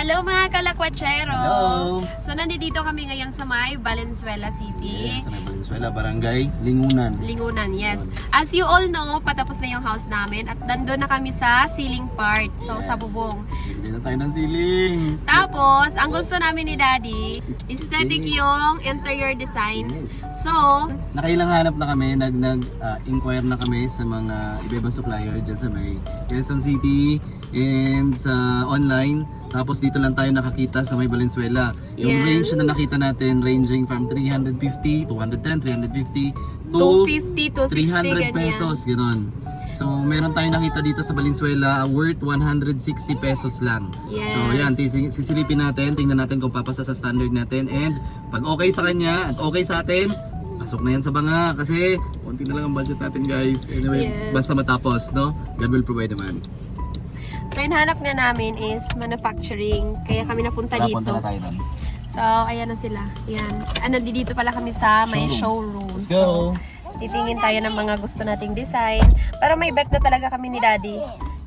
Hello mga kalakwatsero! Hello! So nandito kami ngayon sa may Valenzuela City. Yes, sa may Valenzuela, Barangay Lingunan. Lingunan, yes. As you all know, patapos na yung house namin at nandun na kami sa ceiling part. So Yes. sa bubong. Hindi na tayo ng ceiling. Tapos, ang gusto namin ni Daddy, aesthetic yung interior design. Yes. So, Nakailang hanap na kami, inquire na kami sa mga iba-ibang supplier dyan sa may Quezon City and sa online. Tapos dito lang tayo nakakita sa may Valenzuela. Yung Yes. range na nakita natin ranging from 350, 210, 350 to 250 to 60 300 ganyan. pesos, gano'n. So, meron tayong nakita dito sa Valenzuela worth 160 pesos lang. Yes. So, yan, sisilipin natin, tingnan natin kung papasa sa standard natin. And pag okay sa kanya at okay sa atin, pasok na yan sa banga kasi konti na lang ang budget natin, guys. Anyway, Yes. basta matapos, no? God will provide naman. So, yung hanap nga namin is manufacturing. Kaya kami napunta dito. Punta na tayo doon. So, ayan na sila. Ayan. Nandito pala kami sa may showroom. Let's go! So, titingin tayo ng mga gusto nating design. Pero may bet na talaga kami ni Daddy.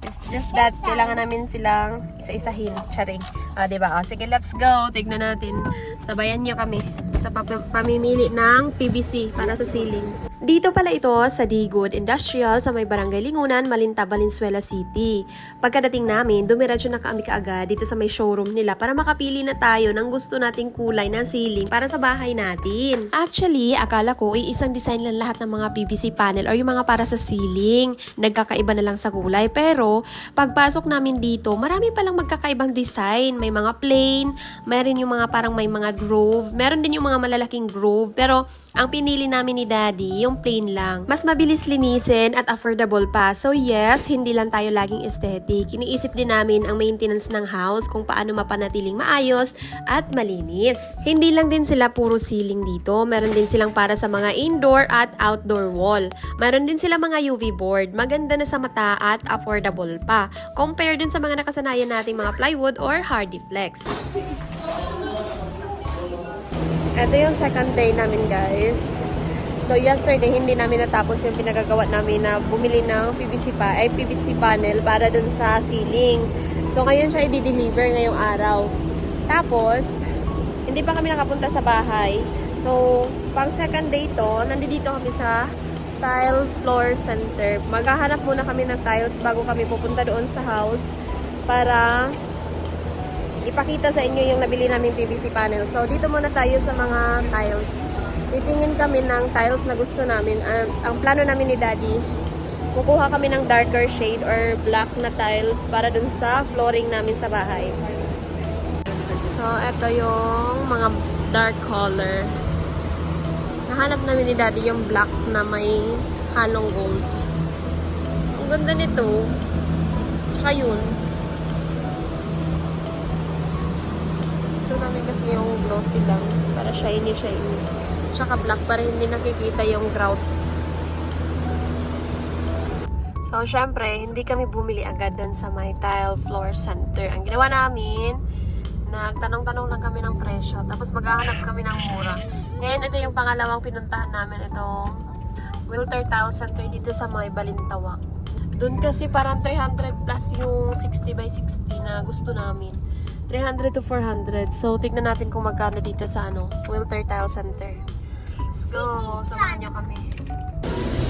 It's just that kailangan namin silang isa-isahin. Charing. Diba? Sige, let's go. Tignan natin. Sabayan nyo kami sa pamimili ng PVC para sa ceiling. Dito pala ito sa D-Good Industrial sa may Barangay Lingunan, Malinta, Valenzuela City. Pagkadating namin, dumiretso na kami kaagad dito sa may showroom nila para makapili na tayo ng gusto nating kulay ng ceiling para sa bahay natin. Actually, akala ko isang design lang lahat ng mga PVC panel or yung mga para sa ceiling. Nagkakaiba na lang sa kulay. Pero, pagpasok namin dito, marami palang magkakaibang design. May mga plain, mayroon yung mga parang may mga groove, meron din yung mga malalaking groove. Pero, ang pinili namin ni Daddy, yung plain lang. Mas mabilis linisin at affordable pa. So yes, hindi lang tayo laging aesthetic. Iniisip din namin ang maintenance ng house kung paano mapanatiling maayos at malinis. Hindi lang din sila puro ceiling dito. Meron din silang para sa mga indoor at outdoor wall. Meron din sila mga UV board. Maganda na sa mata at affordable pa. Compare din sa mga nakasanayan nating mga plywood or hardy flex. Ito yung second day namin, guys. So, yesterday, hindi namin natapos yung pinagagawa namin na bumili ng PVC panel para dun sa ceiling. So, ngayon siya i-deliver ngayong araw. Tapos, hindi pa kami nakapunta sa bahay. So, pang second day to, nandito kami sa Tile Floor Center. Maghahanap muna kami ng tiles bago kami pupunta doon sa house para ipakita sa inyo yung nabili namin PVC panel. So, dito muna tayo sa mga tiles. Titingin kami ng tiles na gusto namin. Ang plano namin ni Daddy, kukuha kami ng darker shade or black na tiles para dun sa flooring namin sa bahay. So, eto yung mga dark color. Nahanap namin ni Daddy yung black na may halong gold. Ang ganda nito. Tsaka yun. Gusto namin kasi yung glossy lang para shiny. Tsaka black para hindi nakikita yung grout. So, syempre, hindi kami bumili agad dun sa my Tile Floor Center. Ang ginawa namin, nagtanong-tanong lang kami ng presyo. Tapos maghahanap kami ng mura. Ngayon, ito yung pangalawang pinuntahan namin. Itong Wilter Tile Center dito sa may Balintawak. Dun kasi parang 300 plus yung 60 by 60 na gusto namin. 300 to 400. So, tignan natin kung magkano dito sa Wilter Tile Center. Let's go! Samahan nyo kami.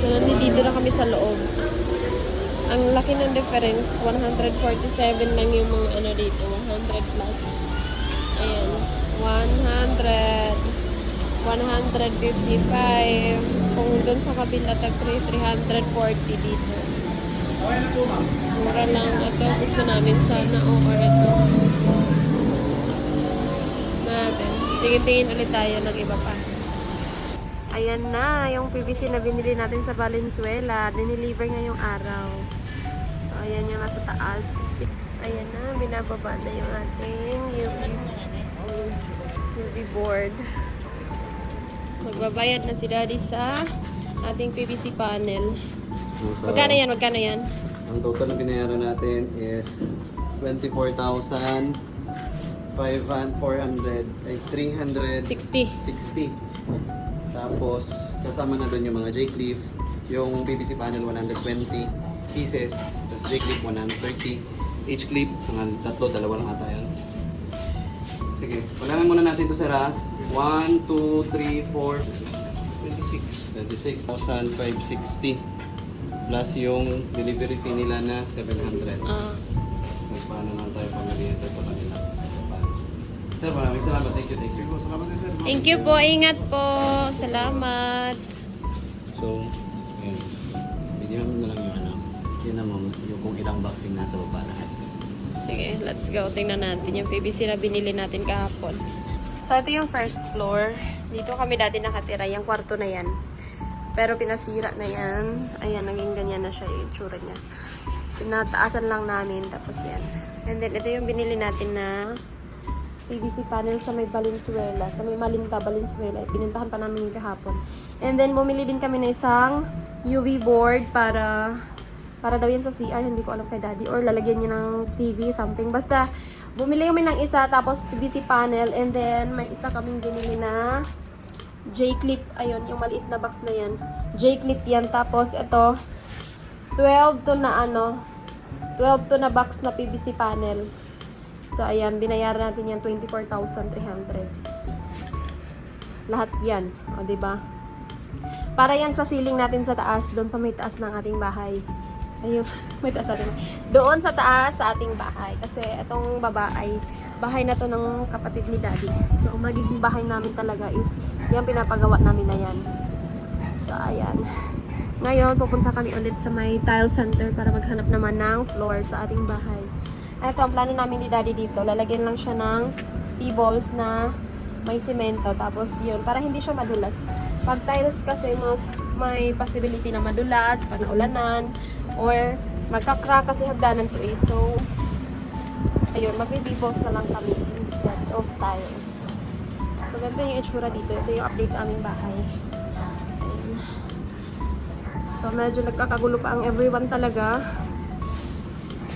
So, nandito na kami sa loob. Ang laki ng difference. 147 lang yung mga dito. 100 plus. Ayan. 100. 155. Kung doon sa kabila, tag 340 dito. Mura lang. Ito, gusto namin sana. Or ito. Natin. Tingin-tingin ulit tayo ng iba pa. Ayan na, yung PVC na binili natin sa Valenzuela. Dineliver ngayong araw. So, ayan yung nasa taas. Ayan na, binababa na yung ating UV board. Magbabayad na si Daddy sa ating PVC panel. Magkano yan? Magkano yan? Ang total na binayaran natin is 24,400 ay 360. 60. Tapos kasama na doon yung mga J-cliff, yung PVC panel 120 pieces, tapos J-cliff 130, H-clip, mga tatlo, dalawa lang ata yan. Okay, kulangan muna natin ito, sir, ha? 1, 2, 3, 4, 26,560 plus yung delivery fee nila na 700. Paano naman tayo pamilihan sa kanila? Sir, maraming salamat. Thank you. Salamat din, sir. Thank you po. Ingat po. Salamat. So, ayun. Bigyan mo na lang yung ano. Yun naman yung kung ilang boxing nasa baba lahat. Sige, let's go. Tingnan natin yung PVC na binili natin kahapon. So, ito yung first floor. Dito kami dati nakatira. Yung kwarto na yan. Pero pinasira na yan. Ayan, naging ganyan na siya yung itsura niya. Pinataasan lang namin. Tapos yan. And then, ito yung binili natin na PVC panel sa may Valenzuela. Sa may Malinta, Valenzuela. Pinintahan pa namin yung kahapon. And then, bumili din kami na isang UV board para daw yan sa CR. Hindi ko alam kay daddy. Or lalagyan niya ng TV, something. Basta, bumili kami ng isa. Tapos, PVC panel. And then, may isa kaming binili na J-clip. Ayun, yung maliit na box na yan. J-clip yan. Tapos, ito, 12 to na box na PVC panel. So, ayan, binayaran natin yan 24,360. Lahat yan. O, diba? Para yan sa ceiling natin sa taas, doon sa may taas ng ating bahay. Ayun, may taas natin. Doon sa taas sa ating bahay. Kasi itong baba ay bahay na to ng kapatid ni daddy. So, magiging bahay namin talaga is yan pinapagawa namin na yan. So, ayan. Ngayon, pupunta kami ulit sa may tile center para maghanap naman ng floor sa ating bahay. Ito, ang plano namin ni daddy dito, lalagyan lang siya ng P-balls na may semento. Tapos yun, para hindi siya madulas. Pag tiles kasi, may possibility na madulas, panaulanan, or magka-crack kasi hagdanan to eh. So, ayun, mag-P-balls na lang kami instead of tiles. So, ganito yung itsura dito. Ito yung update sa aming bahay. Ayun. So, medyo nagkakagulo pa ang everyone talaga.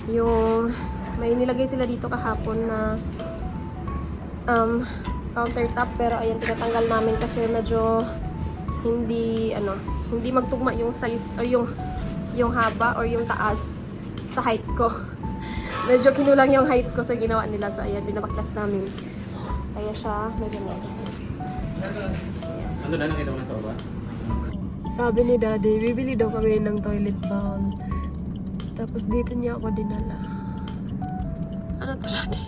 Yung may nilagay sila dito kahapon na countertop, pero ayan, tinatanggal namin kasi medyo hindi magtugma yung size or yung haba or yung taas sa height ko. Medyo kinulang yung height ko sa ginawa nila, so ayan, binabaklas namin. Kaya siya may ganyan. Ano na nakita mo na sa baba? Sabi ni daddy, bibili daw kami ng toilet bowl. Tapos dito niya ako dinala. Ano to daddy?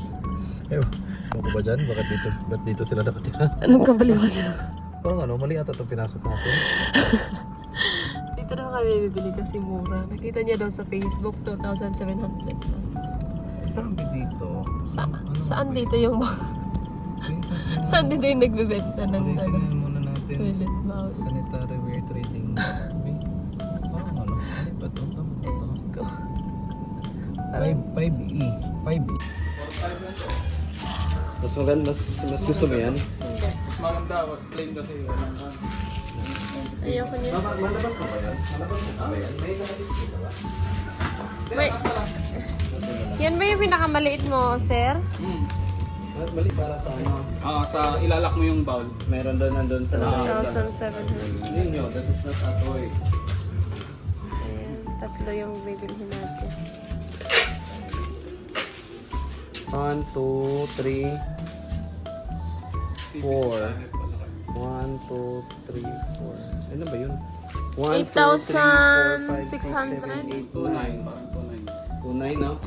Ew, ano ko ba dyan? Ba't dito sila nakatira? Anong kabaliwan? Parang mali ata itong pinasok natin. Dito na kami bibili kasi mura. Nakita niya daw sa Facebook, 2,700 na. Saan dito? Saan dito yung saan dito yung nagbebenta ng Tingnan muna natin. toilet bowl? Sanitary ware trading. Parang ano ba ito? Ko. 5E. 5E. Mas maganda, mas gusto mo yan? Hindi. Mas maganda, plain kasi. Ayoko niya. Malabas mo ba yan? May nakalista ka ba? Wait. Yan ba yung pinakamaliit mo, sir? Mali para sa ano? Sa ilalak mo yung bowl. Meron doon nandun sa 1,700. Ninyo, that is not a toy. Ayan, tatlo yung bibilhin natin. 1, 2, 3, 4. 1, 2, 3, 4. Ano ba yun? 8,600. 2.9. 2.9, no?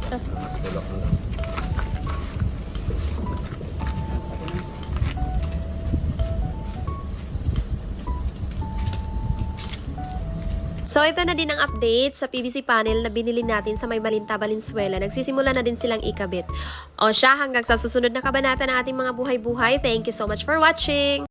Tas, Tulok na lang. so, ito na din ang update sa PVC panel na binili natin sa may Malinta, Valenzuela. Nagsisimula na din silang ikabit. O siya, hanggang sa susunod na kabanata ng ating mga buhay-buhay. Thank you so much for watching!